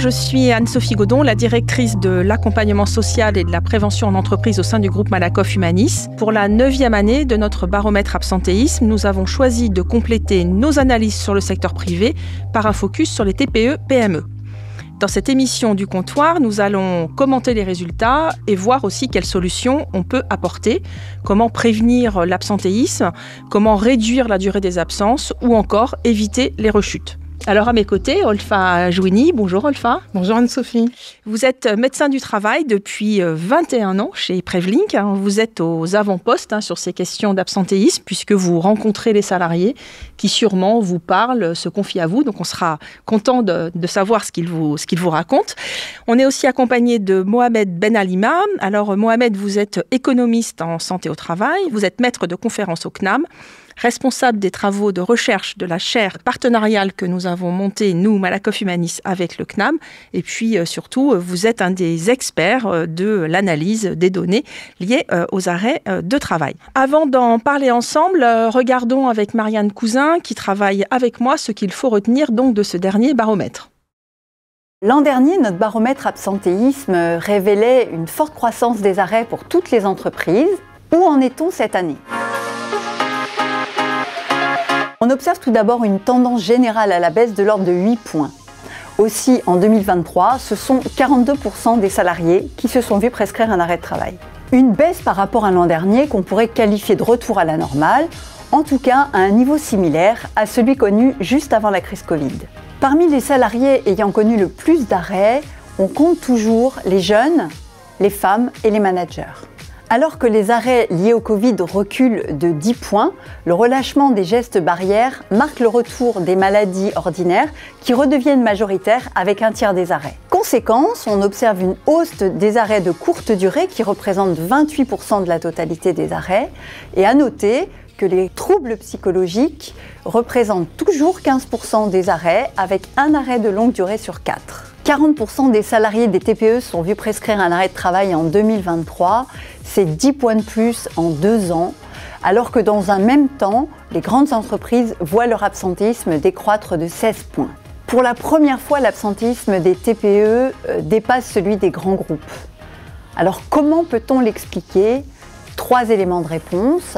je suis Anne-Sophie Godon, la directrice de l'accompagnement social et de la prévention en entreprise au sein du groupe Malakoff Humanis. Pour la 9e année de notre baromètre absentéisme, nous avons choisi de compléter nos analyses sur le secteur privé par un focus sur les TPE-PME. Dans cette émission du comptoir, nous allons commenter les résultats et voir aussi quelles solutions on peut apporter, comment prévenir l'absentéisme, comment réduire la durée des absences ou encore éviter les rechutes. Alors à mes côtés, Olfa Jouini. Bonjour Olfa. Bonjour Anne-Sophie. Vous êtes médecin du travail depuis 21 ans chez Prevlink. Vous êtes aux avant-postes sur ces questions d'absentéisme puisque vous rencontrez les salariés qui sûrement vous parlent, se confient à vous. Donc on sera content de savoir ce qu'ils vous racontent. On est aussi accompagné de Mohamed Ben Alima. Alors Mohamed, vous êtes économiste en santé au travail. Vous êtes maître de conférences au CNAM. Responsable des travaux de recherche de la chaire partenariale que nous avons montée, nous, Malakoff Humanis, avec le CNAM. Et puis, surtout, vous êtes un des experts de l'analyse des données liées aux arrêts de travail. Avant d'en parler ensemble, regardons avec Marianne Cousin, qui travaille avec moi, ce qu'il faut retenir donc de ce dernier baromètre. L'an dernier, notre baromètre absentéisme révélait une forte croissance des arrêts pour toutes les entreprises. Où en est-on cette année ? On observe tout d'abord une tendance générale à la baisse de l'ordre de 8 points. Aussi, en 2023, ce sont 42% des salariés qui se sont vus prescrire un arrêt de travail. Une baisse par rapport à l'an dernier qu'on pourrait qualifier de retour à la normale, en tout cas à un niveau similaire à celui connu juste avant la crise Covid. Parmi les salariés ayant connu le plus d'arrêts, on compte toujours les jeunes, les femmes et les managers. Alors que les arrêts liés au Covid reculent de 10 points, le relâchement des gestes barrières marque le retour des maladies ordinaires qui redeviennent majoritaires avec un tiers des arrêts. Conséquence, on observe une hausse des arrêts de courte durée qui représentent 28% de la totalité des arrêts. Et à noter que les troubles psychologiques représentent toujours 15% des arrêts avec un arrêt de longue durée sur 4. 40% des salariés des TPE sont vus prescrire un arrêt de travail en 2023, c'est 10 points de plus en 2 ans, alors que dans un même temps, les grandes entreprises voient leur absentéisme décroître de 16 points. Pour la première fois, l'absentéisme des TPE dépasse celui des grands groupes. Alors comment peut-on l'expliquer ? 3 éléments de réponse.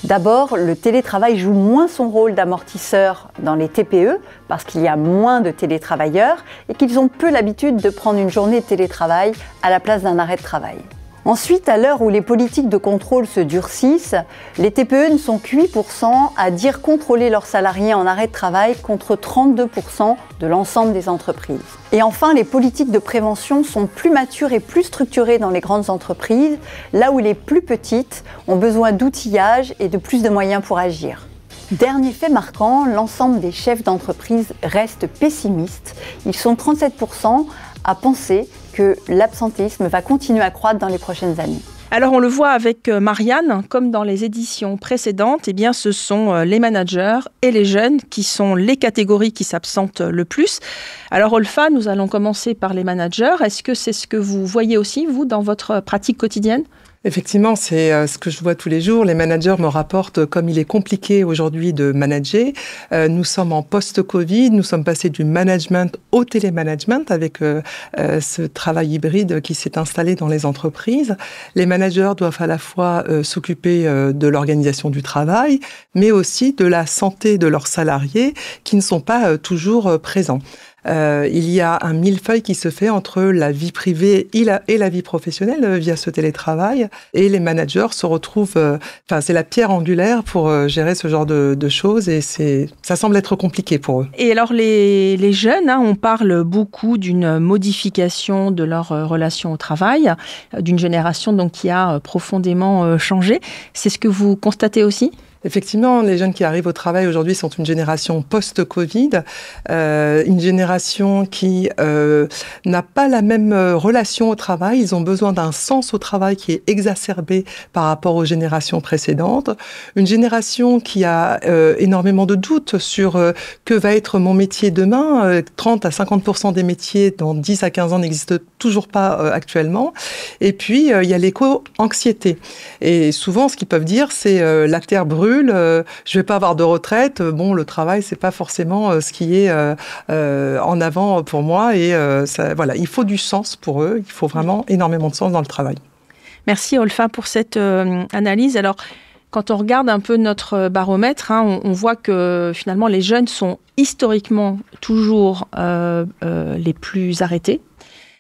D'abord, le télétravail joue moins son rôle d'amortisseur dans les TPE parce qu'il y a moins de télétravailleurs et qu'ils ont peu l'habitude de prendre une journée de télétravail à la place d'un arrêt de travail. Ensuite, à l'heure où les politiques de contrôle se durcissent, les TPE ne sont que 8% à dire contrôler leurs salariés en arrêt de travail contre 32% de l'ensemble des entreprises. Et enfin, les politiques de prévention sont plus matures et plus structurées dans les grandes entreprises, là où les plus petites ont besoin d'outillage et de plus de moyens pour agir. Dernier fait marquant, l'ensemble des chefs d'entreprise restent pessimistes. Ils sont 37% à penser que l'absentéisme va continuer à croître dans les prochaines années. Alors on le voit avec Marianne, comme dans les éditions précédentes, eh bien, ce sont les managers et les jeunes qui sont les catégories qui s'absentent le plus. Alors Olfa, nous allons commencer par les managers. Est-ce que c'est ce que vous voyez aussi, vous, dans votre pratique quotidienne ? Effectivement, c'est ce que je vois tous les jours. Les managers me rapportent comme il est compliqué aujourd'hui de manager. Nous sommes en post-Covid, nous sommes passés du management au télémanagement avec ce travail hybride qui s'est installé dans les entreprises. Les managers doivent à la fois s'occuper de l'organisation du travail, mais aussi de la santé de leurs salariés qui ne sont pas toujours présents. Il y a un millefeuille qui se fait entre la vie privée et la vie professionnelle via ce télétravail. Et les managers se retrouvent... c'est la pierre angulaire pour gérer ce genre de choses et ça semble être compliqué pour eux. Et alors les jeunes, on parle beaucoup d'une modification de leur relation au travail, d'une génération donc, qui a profondément changé. C'est ce que vous constatez aussi ? Effectivement, les jeunes qui arrivent au travail aujourd'hui sont une génération post-Covid, une génération qui n'a pas la même relation au travail. Ils ont besoin d'un sens au travail qui est exacerbé par rapport aux générations précédentes. Une génération qui a énormément de doutes sur que va être mon métier demain. 30 à 50% des métiers dans 10 à 15 ans n'existent toujours pas actuellement. Et puis, il y a l'éco-anxiété. Et souvent, ce qu'ils peuvent dire, c'est la terre brûle. brûle, je vais pas avoir de retraite. Bon, le travail, c'est pas forcément ce qui est en avant pour moi. Et voilà, il faut du sens pour eux. Il faut vraiment énormément de sens dans le travail. Merci Olfa pour cette analyse. Alors, quand on regarde un peu notre baromètre, on voit que finalement les jeunes sont historiquement toujours les plus arrêtés.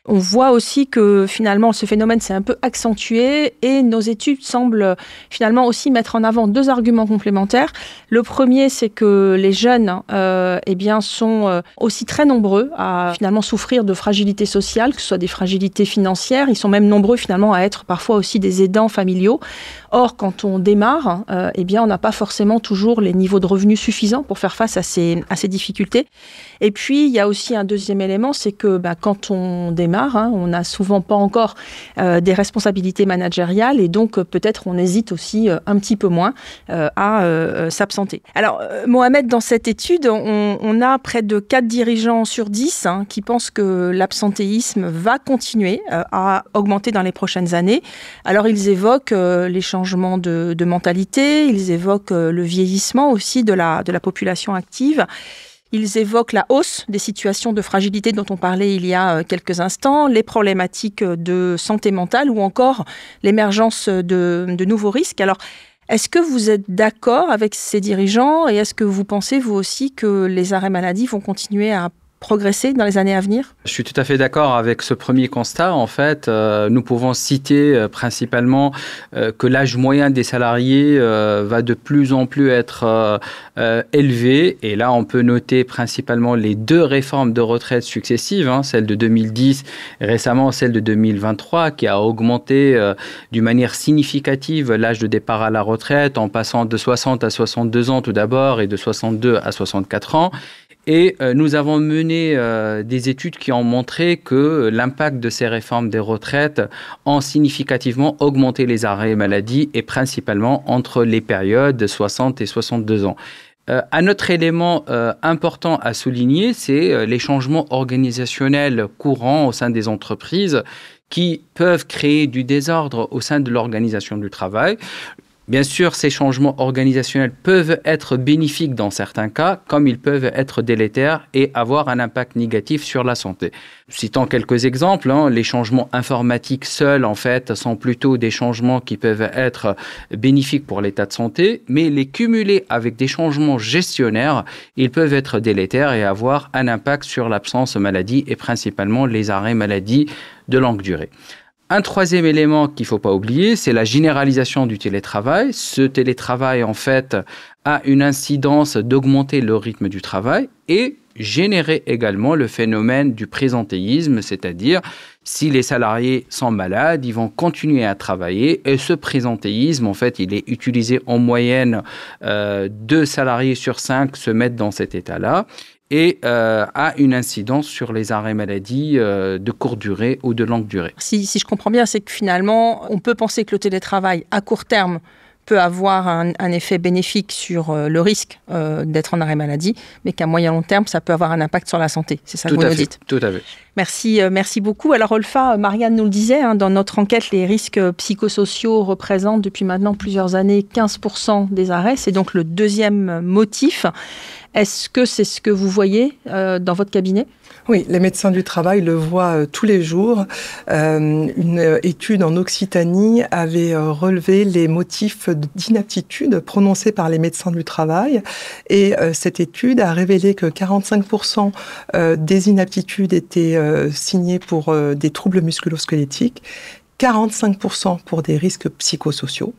On voit aussi que finalement ce phénomène s'est un peu accentué et nos études semblent finalement aussi mettre en avant 2 arguments complémentaires. Le premier, c'est que les jeunes sont aussi très nombreux à finalement souffrir de fragilité sociale, que ce soit des fragilités financières. Ils sont même nombreux finalement à être parfois aussi des aidants familiaux. Or, quand on démarre, on n'a pas forcément toujours les niveaux de revenus suffisants pour faire face à ces difficultés. Et puis, il y a aussi un deuxième élément, c'est que quand on démarre, on n'a souvent pas encore des responsabilités managériales et donc peut-être on hésite aussi un petit peu moins à s'absenter. Alors, Mohamed, dans cette étude, on a près de 4 dirigeants sur 10 qui pensent que l'absentéisme va continuer à augmenter dans les prochaines années. Alors, ils évoquent les changements de mentalité, ils évoquent le vieillissement aussi de la population active. Ils évoquent la hausse des situations de fragilité dont on parlait il y a quelques instants, les problématiques de santé mentale ou encore l'émergence de nouveaux risques. Alors, est-ce que vous êtes d'accord avec ces dirigeants et est-ce que vous pensez, vous aussi, que les arrêts maladie vont continuer à progresser dans les années à venir? Je suis tout à fait d'accord avec ce premier constat. En fait, nous pouvons citer principalement que l'âge moyen des salariés va de plus en plus être élevé. Et là, on peut noter principalement les 2 réformes de retraite successives, celle de 2010 et récemment celle de 2023, qui a augmenté d'une manière significative l'âge de départ à la retraite, en passant de 60 à 62 ans tout d'abord et de 62 à 64 ans. Et nous avons mené des études qui ont montré que l'impact de ces réformes des retraites ont significativement augmenté les arrêts maladie et principalement entre les périodes de 60 et 62 ans. Un autre élément important à souligner, c'est les changements organisationnels courants au sein des entreprises qui peuvent créer du désordre au sein de l'organisation du travail. Bien sûr, ces changements organisationnels peuvent être bénéfiques dans certains cas, comme ils peuvent être délétères et avoir un impact négatif sur la santé. Citant quelques exemples, les changements informatiques seuls, en fait, sont plutôt des changements qui peuvent être bénéfiques pour l'état de santé, mais les cumuler avec des changements gestionnaires, ils peuvent être délétères et avoir un impact sur l'absence maladie et principalement les arrêts maladie de longue durée. Un troisième élément qu'il ne faut pas oublier, c'est la généralisation du télétravail. Ce télétravail, en fait, a une incidence d'augmenter le rythme du travail et générer également le phénomène du présentéisme, c'est-à-dire si les salariés sont malades, ils vont continuer à travailler et ce présentéisme, en fait, il est utilisé en moyenne 2 salariés sur 5 se mettent dans cet état-là. Et a une incidence sur les arrêts maladie de courte durée ou de longue durée. Si je comprends bien, c'est que finalement, on peut penser que le télétravail, à court terme, peut avoir un effet bénéfique sur le risque d'être en arrêt maladie, mais qu'à moyen long terme, ça peut avoir un impact sur la santé. C'est ça que vous nous dites. Tout à fait. Merci beaucoup. Alors Olfa, Marianne nous le disait, dans notre enquête, les risques psychosociaux représentent depuis maintenant plusieurs années 15% des arrêts. C'est donc le 2e motif. Est-ce que c'est ce que vous voyez dans votre cabinet ? Oui, les médecins du travail le voient tous les jours. Une étude en Occitanie avait relevé les motifs d'inaptitude prononcés par les médecins du travail. Et cette étude a révélé que 45% des inaptitudes étaient signées pour des troubles musculo-squelettiques, 45% pour des risques psychosociaux.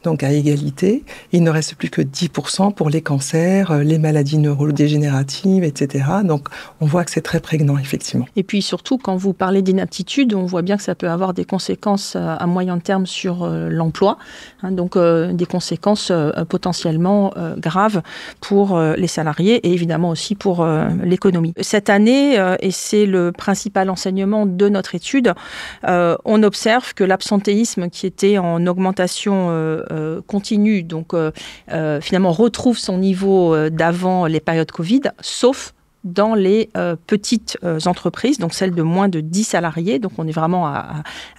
Donc à égalité, il ne reste plus que 10% pour les cancers, les maladies neurodégénératives, etc. Donc on voit que c'est très prégnant, effectivement. Et puis surtout, quand vous parlez d'inaptitude, on voit bien que ça peut avoir des conséquences à moyen terme sur l'emploi, donc des conséquences potentiellement graves pour les salariés et évidemment aussi pour l'économie. Cette année, et c'est le principal enseignement de notre étude, on observe que l'absentéisme qui était en augmentation continue, donc finalement retrouve son niveau d'avant les périodes Covid, sauf dans les petites entreprises, donc celles de moins de 10 salariés. Donc on est vraiment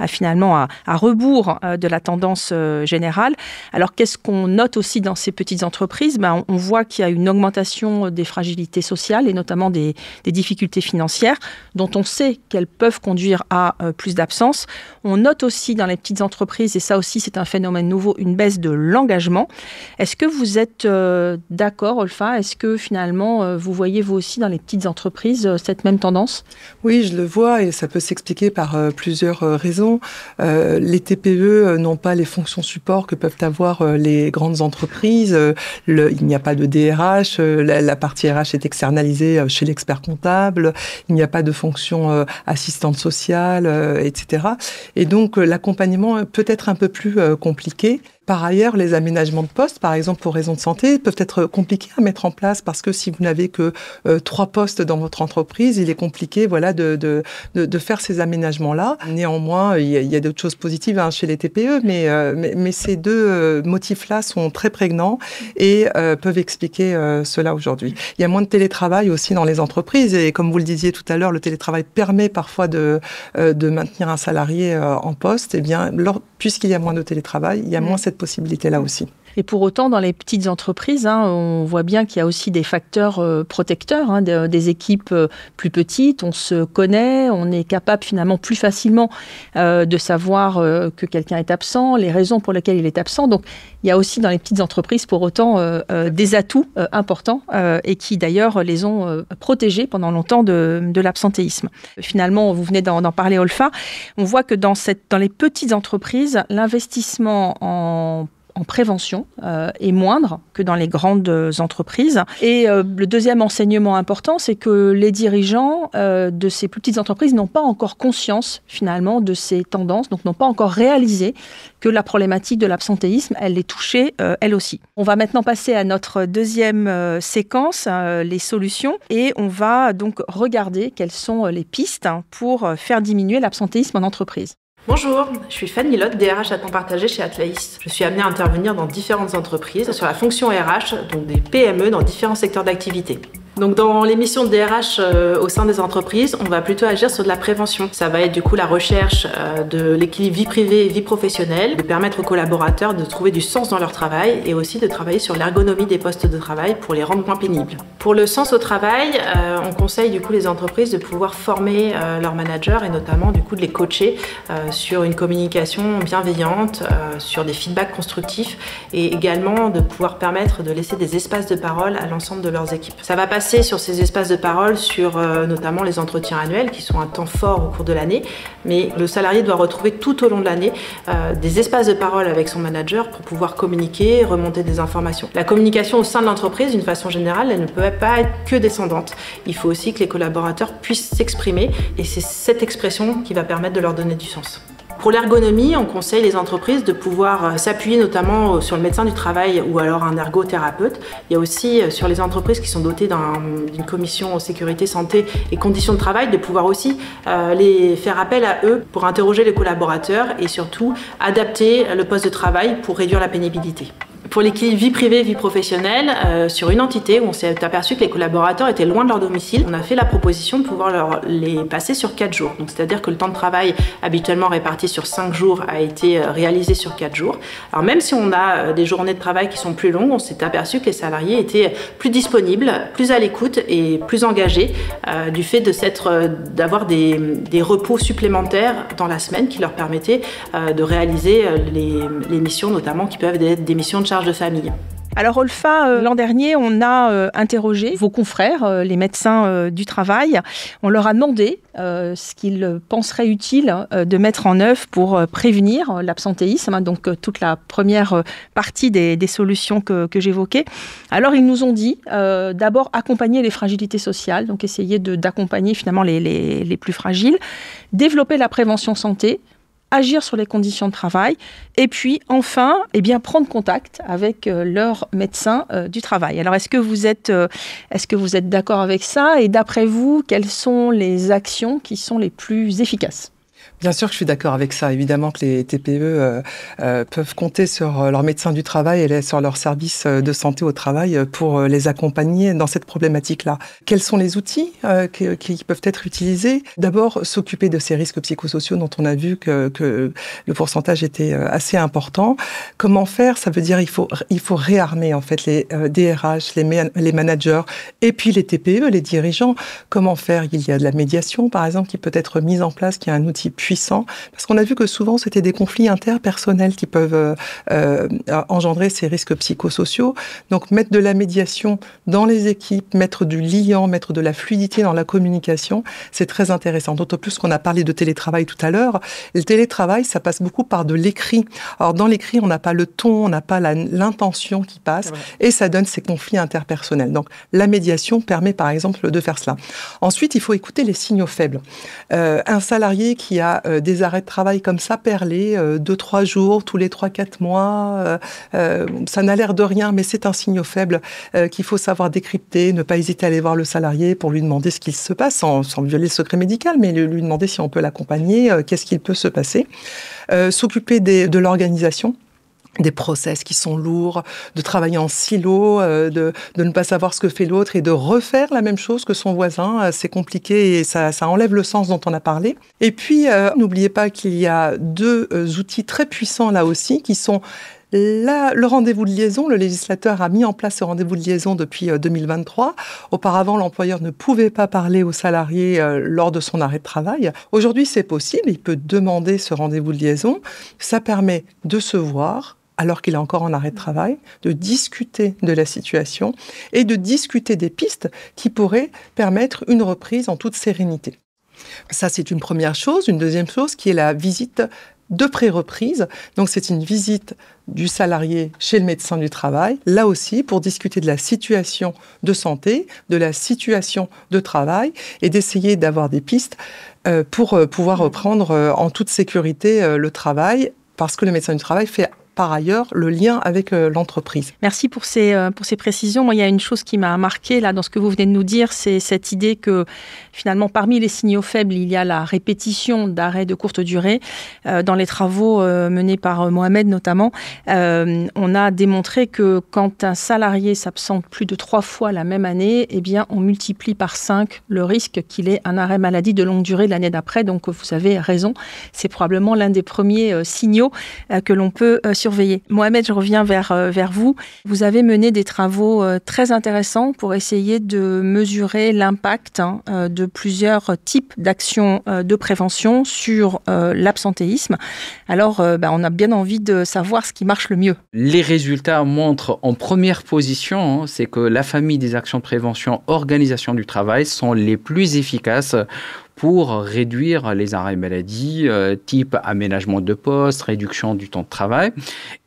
finalement à rebours de la tendance générale. Alors qu'est-ce qu'on note aussi dans ces petites entreprises ? On voit qu'il y a une augmentation des fragilités sociales et notamment des difficultés financières dont on sait qu'elles peuvent conduire à plus d'absence. On note aussi dans les petites entreprises, et ça aussi c'est un phénomène nouveau, une baisse de l'engagement. Est-ce que vous êtes d'accord, Olfa ? Est-ce que finalement vous voyez vous aussi dans les petites entreprises cette même tendance ? Oui, je le vois et ça peut s'expliquer par plusieurs raisons. Les TPE n'ont pas les fonctions support que peuvent avoir les grandes entreprises. Il n'y a pas de DRH, la partie RH est externalisée chez l'expert comptable, il n'y a pas de fonction assistante sociale, etc. Et donc l'accompagnement peut être un peu plus compliqué. Par ailleurs, les aménagements de postes, par exemple pour raisons de santé, peuvent être compliqués à mettre en place parce que si vous n'avez que 3 postes dans votre entreprise, il est compliqué de faire ces aménagements-là. Néanmoins, il y a d'autres choses positives chez les TPE, mais ces deux motifs-là sont très prégnants et peuvent expliquer cela aujourd'hui. Il y a moins de télétravail aussi dans les entreprises et comme vous le disiez tout à l'heure, le télétravail permet parfois de maintenir un salarié en poste. Eh bien, puisqu'il y a moins de télétravail, il y a moins cette possibilité-là aussi. Et pour autant, dans les petites entreprises, on voit bien qu'il y a aussi des facteurs protecteurs, des équipes plus petites. On se connaît, on est capable finalement plus facilement de savoir que quelqu'un est absent, les raisons pour lesquelles il est absent. Donc, il y a aussi dans les petites entreprises, pour autant, des atouts importants et qui d'ailleurs les ont protégés pendant longtemps de l'absentéisme. Finalement, vous venez d'en parler, Olfa. On voit que dans les petites entreprises, l'investissement en prévention est moindre que dans les grandes entreprises. Et le deuxième enseignement important, c'est que les dirigeants de ces plus petites entreprises n'ont pas encore conscience finalement de ces tendances, donc n'ont pas encore réalisé que la problématique de l'absentéisme, elle les touchait elle aussi. On va maintenant passer à notre deuxième séquence, les solutions, et on va donc regarder quelles sont les pistes pour faire diminuer l'absentéisme en entreprise. Bonjour, je suis Fanny Lotte, DRH à temps partagé chez Atlaïs. Je suis amenée à intervenir dans différentes entreprises sur la fonction RH, donc des PME dans différents secteurs d'activité. Donc dans les missions de DRH au sein des entreprises, on va plutôt agir sur de la prévention. Ça va être du coup la recherche de l'équilibre vie privée et vie professionnelle, de permettre aux collaborateurs de trouver du sens dans leur travail et aussi de travailler sur l'ergonomie des postes de travail pour les rendre moins pénibles. Pour le sens au travail, on conseille du coup les entreprises de pouvoir former leurs managers et notamment du coup de les coacher sur une communication bienveillante, sur des feedbacks constructifs et également de pouvoir permettre de laisser des espaces de parole à l'ensemble de leurs équipes. Ça va passer sur ces espaces de parole sur notamment les entretiens annuels qui sont un temps fort au cours de l'année, mais le salarié doit retrouver tout au long de l'année des espaces de parole avec son manager pour pouvoir communiquer, remonter des informations. La communication au sein de l'entreprise, d'une façon générale, elle ne peut pas être que descendante. Il faut aussi que les collaborateurs puissent s'exprimer et c'est cette expression qui va permettre de leur donner du sens. Pour l'ergonomie, on conseille les entreprises de pouvoir s'appuyer notamment sur le médecin du travail ou alors un ergothérapeute. Il y a aussi sur les entreprises qui sont dotées d'une commission sécurité, santé et conditions de travail de pouvoir aussi les faire appel à eux pour interroger les collaborateurs et surtout adapter le poste de travail pour réduire la pénibilité. Pour l'équilibre vie privée, vie professionnelle, sur une entité où on s'est aperçu que les collaborateurs étaient loin de leur domicile, on a fait la proposition de pouvoir les passer sur 4 jours. Donc, c'est-à-dire que le temps de travail habituellement réparti sur 5 jours a été réalisé sur 4 jours. Alors même si on a des journées de travail qui sont plus longues, on s'est aperçu que les salariés étaient plus disponibles, plus à l'écoute et plus engagés du fait d'avoir des repos supplémentaires dans la semaine qui leur permettaient de réaliser les missions notamment qui peuvent être des missions de charge de famille. Alors Olfa, l'an dernier, on a interrogé vos confrères, les médecins du travail. On leur a demandé ce qu'ils penseraient utile de mettre en œuvre pour prévenir l'absentéisme, donc toute la première partie des solutions que j'évoquais. Alors ils nous ont dit d'abord accompagner les fragilités sociales, donc essayer d'accompagner finalement les plus fragiles, développer la prévention santé, agir sur les conditions de travail et puis enfin prendre contact avec leur médecin du travail. Alors est-ce que vous êtes d'accord avec ça et d'après vous, quelles sont les actions qui sont les plus efficaces ? Bien sûr que je suis d'accord avec ça. Évidemment que les TPE peuvent compter sur leur médecin du travail et sur leur service de santé au travail pour les accompagner dans cette problématique-là. Quels sont les outils qui peuvent être utilisés? D'abord, s'occuper de ces risques psychosociaux dont on a vu que le pourcentage était assez important. Comment faire? Ça veut dire il faut réarmer en fait les DRH, les managers et puis les TPE, les dirigeants. Comment faire? Il y a de la médiation, par exemple, qui peut être mise en place, qui est un outil puissant, parce qu'on a vu que souvent c'était des conflits interpersonnels qui peuvent engendrer ces risques psychosociaux. Donc mettre de la médiation dans les équipes, mettre du liant, mettre de la fluidité dans la communication, c'est très intéressant. D'autant plus qu'on a parlé de télétravail tout à l'heure. Le télétravail, ça passe beaucoup par de l'écrit. Alors dans l'écrit, on n'a pas le ton, on n'a pas l'intention qui passe, et ça donne ces conflits interpersonnels. Donc la médiation permet par exemple de faire cela. Ensuite, il faut écouter les signaux faibles. Un salarié qui a des arrêts de travail comme ça, perlés, 2-3 jours, tous les 3-4 mois, ça n'a l'air de rien, mais c'est un signe faible qu'il faut savoir décrypter, ne pas hésiter à aller voir le salarié pour lui demander ce qu'il se passe, sans violer le secret médical, mais lui demander si on peut l'accompagner, qu'est-ce qu'il peut se passer. S'occuper de l'organisation, des process qui sont lourds, de travailler en silo, de ne pas savoir ce que fait l'autre et de refaire la même chose que son voisin. C'est compliqué et ça enlève le sens dont on a parlé. Et puis, n'oubliez pas qu'il y a 2 outils très puissants là aussi qui sont le rendez-vous de liaison. Le législateur a mis en place ce rendez-vous de liaison depuis 2023. Auparavant, l'employeur ne pouvait pas parler au salarié lors de son arrêt de travail. Aujourd'hui, c'est possible. Il peut demander ce rendez-vous de liaison. Ça permet de se voir alors qu'il est encore en arrêt de travail, de discuter de la situation et de discuter des pistes qui pourraient permettre une reprise en toute sérénité. Ça, c'est une première chose. Une deuxième chose qui est la visite de pré-reprise. Donc, c'est une visite du salarié chez le médecin du travail, là aussi pour discuter de la situation de santé, de la situation de travail et d'essayer d'avoir des pistes pour pouvoir reprendre en toute sécurité le travail, parce que le médecin du travail fait par ailleurs le lien avec l'entreprise. Merci pour ces précisions. Moi, il y a une chose qui m'a marquée là dans ce que vous venez de nous dire, c'est cette idée que finalement, parmi les signaux faibles, il y a la répétition d'arrêts de courte durée. Dans les travaux menés par Mohamed notamment, on a démontré que quand un salarié s'absente plus de 3 fois la même année, eh bien, on multiplie par 5 le risque qu'il ait un arrêt maladie de longue durée l'année d'après. Donc, vous avez raison, c'est probablement l'un des premiers signaux que l'on peut surveiller. Mohamed, je reviens vers vous. Vous avez mené des travaux très intéressants pour essayer de mesurer l'impact de plusieurs types d'actions de prévention sur l'absentéisme. Alors, on a bien envie de savoir ce qui marche le mieux. Les résultats montrent en première position, c'est que la famille des actions de prévention, organisation du travail sont les plus efficaces pour réduire les arrêts maladie, type aménagement de poste, réduction du temps de travail.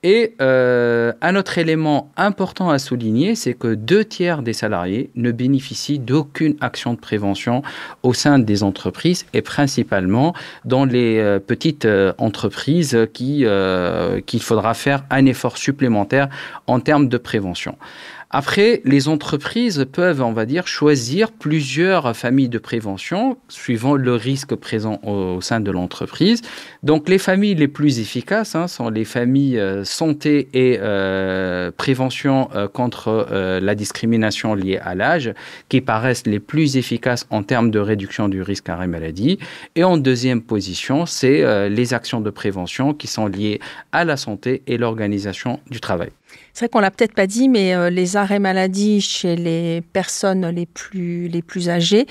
Et un autre élément important à souligner, c'est que 2/3 des salariés ne bénéficient d'aucune action de prévention au sein des entreprises et principalement dans les petites entreprises qu'il faudra faire un effort supplémentaire en termes de prévention. Après, les entreprises peuvent, on va dire, choisir plusieurs familles de prévention suivant le risque présent au sein de l'entreprise. Donc, les familles les plus efficaces sont les familles santé et prévention contre la discrimination liée à l'âge, qui paraissent les plus efficaces en termes de réduction du risque arrêt maladie. Et en deuxième position, c'est les actions de prévention qui sont liées à la santé et l'organisation du travail. C'est vrai qu'on ne l'a peut-être pas dit, mais les arrêts maladie chez les personnes les plus âgées,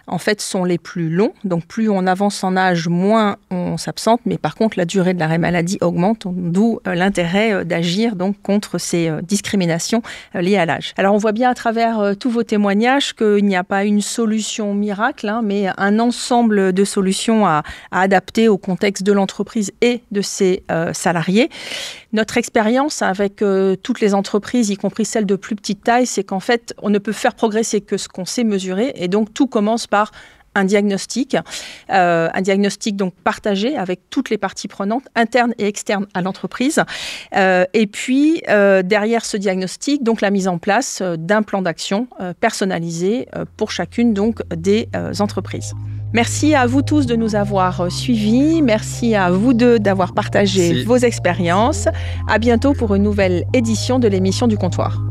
en fait, sont les plus longs. Donc, plus on avance en âge, moins on s'absente. Mais par contre, la durée de l'arrêt maladie augmente, d'où l'intérêt d'agir donc contre ces discriminations liées à l'âge. Alors, on voit bien à travers tous vos témoignages qu'il n'y a pas une solution miracle, mais un ensemble de solutions à adapter au contexte de l'entreprise et de ses salariés. Notre expérience avec toutes les entreprises, y compris celles de plus petite taille, c'est qu'en fait, on ne peut faire progresser que ce qu'on sait mesurer. Et donc, tout commence par un diagnostic donc partagé avec toutes les parties prenantes, internes et externes à l'entreprise. Et puis, derrière ce diagnostic, donc la mise en place d'un plan d'action personnalisé pour chacune donc des entreprises. Merci à vous tous de nous avoir suivis. Merci à vous deux d'avoir partagé vos expériences. À bientôt pour une nouvelle édition de l'émission du Comptoir.